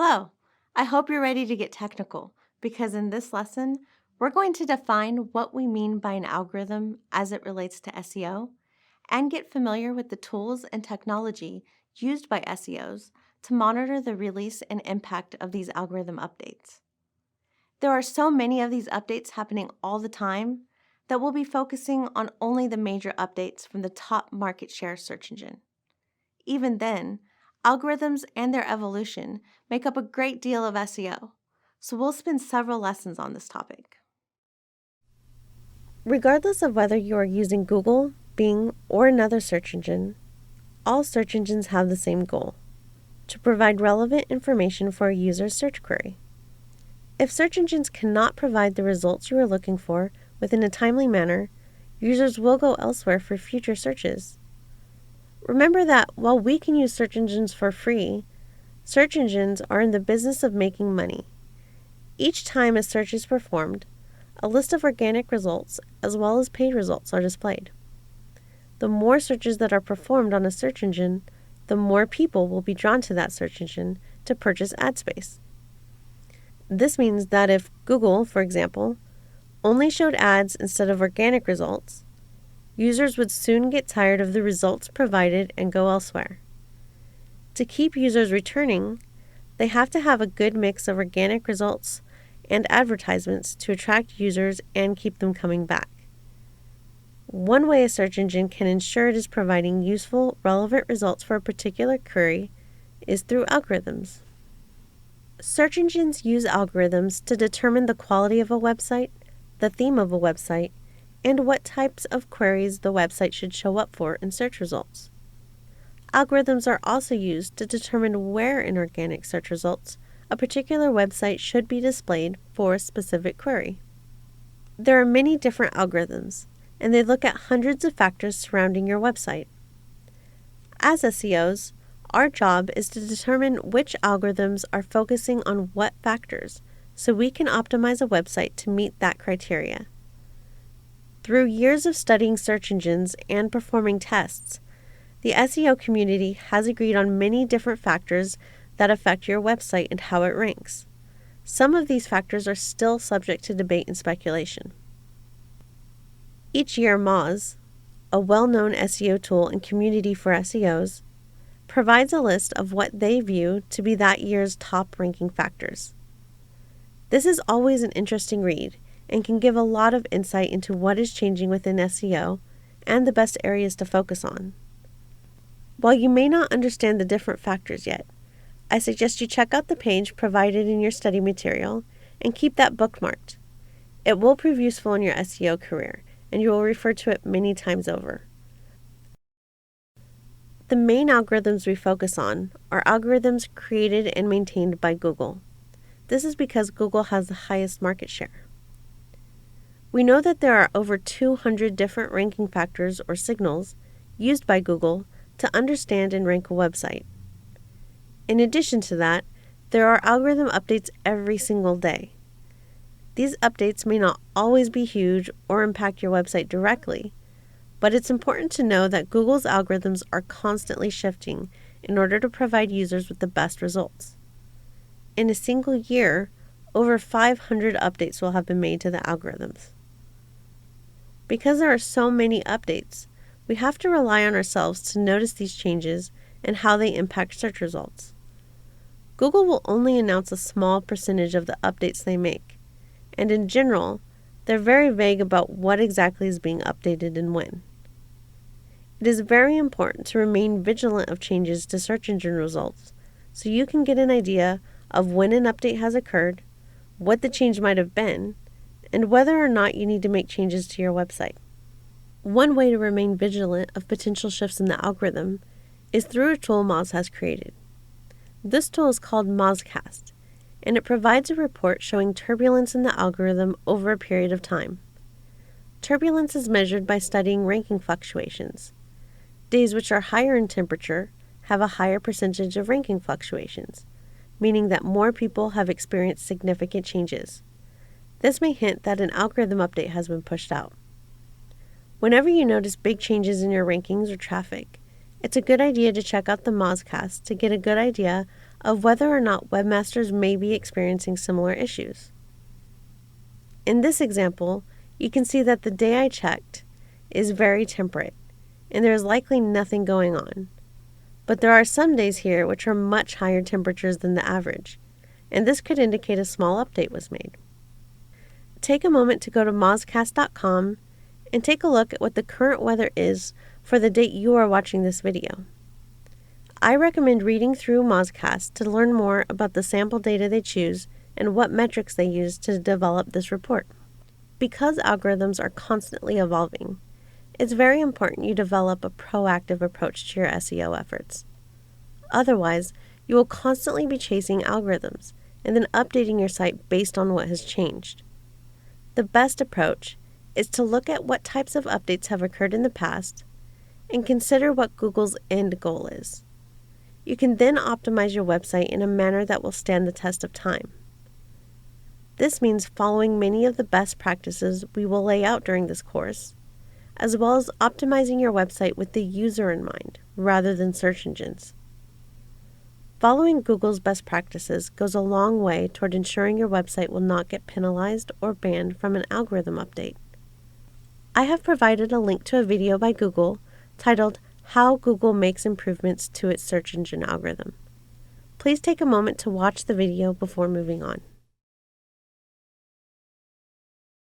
Hello, I hope you're ready to get technical because in this lesson, we're going to define what we mean by an algorithm as it relates to SEO and get familiar with the tools and technology used by SEOs to monitor the release and impact of these algorithm updates. There are so many of these updates happening all the time that we'll be focusing on only the major updates from the top market share search engine. Even then, algorithms and their evolution make up a great deal of SEO, so we'll spend several lessons on this topic. Regardless of whether you are using Google, Bing, or another search engine, all search engines have the same goal: to provide relevant information for a user's search query. If search engines cannot provide the results you are looking for within a timely manner, users will go elsewhere for future searches. Remember that while we can use search engines for free, search engines are in the business of making money. Each time a search is performed, a list of organic results as well as paid results are displayed. The more searches that are performed on a search engine, the more people will be drawn to that search engine to purchase ad space. This means that if Google, for example, only showed ads instead of organic results, users would soon get tired of the results provided and go elsewhere. To keep users returning, they have to have a good mix of organic results and advertisements to attract users and keep them coming back. One way a search engine can ensure it is providing useful, relevant results for a particular query is through algorithms. Search engines use algorithms to determine the quality of a website, the theme of a website, and what types of queries the website should show up for in search results. Algorithms are also used to determine where in organic search results a particular website should be displayed for a specific query. There are many different algorithms, and they look at hundreds of factors surrounding your website. As SEOs, our job is to determine which algorithms are focusing on what factors so we can optimize a website to meet that criteria. Through years of studying search engines and performing tests, the SEO community has agreed on many different factors that affect your website and how it ranks. Some of these factors are still subject to debate and speculation. Each year, Moz, a well-known SEO tool and community for SEOs, provides a list of what they view to be that year's top ranking factors. This is always an interesting read and can give a lot of insight into what is changing within SEO and the best areas to focus on. While you may not understand the different factors yet, I suggest you check out the page provided in your study material and keep that bookmarked. It will prove useful in your SEO career, and you will refer to it many times over. The main algorithms we focus on are algorithms created and maintained by Google. This is because Google has the highest market share. We know that there are over 200 different ranking factors or signals used by Google to understand and rank a website. In addition to that, there are algorithm updates every single day. These updates may not always be huge or impact your website directly, but it's important to know that Google's algorithms are constantly shifting in order to provide users with the best results. In a single year, over 500 updates will have been made to the algorithms. Because there are so many updates, we have to rely on ourselves to notice these changes and how they impact search results. Google will only announce a small percentage of the updates they make, and in general, they're very vague about what exactly is being updated and when. It is very important to remain vigilant of changes to search engine results so you can get an idea of when an update has occurred, what the change might have been, and whether or not you need to make changes to your website. One way to remain vigilant of potential shifts in the algorithm is through a tool Moz has created. This tool is called Mozcast, and it provides a report showing turbulence in the algorithm over a period of time. Turbulence is measured by studying ranking fluctuations. Days which are higher in temperature have a higher percentage of ranking fluctuations, meaning that more people have experienced significant changes. This may hint that an algorithm update has been pushed out. Whenever you notice big changes in your rankings or traffic, it's a good idea to check out the Mozcast to get a good idea of whether or not webmasters may be experiencing similar issues. In this example, you can see that the day I checked is very temperate, and there is likely nothing going on. But there are some days here which are much higher temperatures than the average, and this could indicate a small update was made. Take a moment to go to mozcast.com and take a look at what the current weather is for the date you are watching this video. I recommend reading through Mozcast to learn more about the sample data they choose and what metrics they use to develop this report. Because algorithms are constantly evolving, it's very important you develop a proactive approach to your SEO efforts. Otherwise, you will constantly be chasing algorithms and then updating your site based on what has changed. The best approach is to look at what types of updates have occurred in the past and consider what Google's end goal is. You can then optimize your website in a manner that will stand the test of time. This means following many of the best practices we will lay out during this course, as well as optimizing your website with the user in mind rather than search engines. Following Google's best practices goes a long way toward ensuring your website will not get penalized or banned from an algorithm update. I have provided a link to a video by Google titled How Google Makes Improvements to its Search Engine Algorithm. Please take a moment to watch the video before moving on.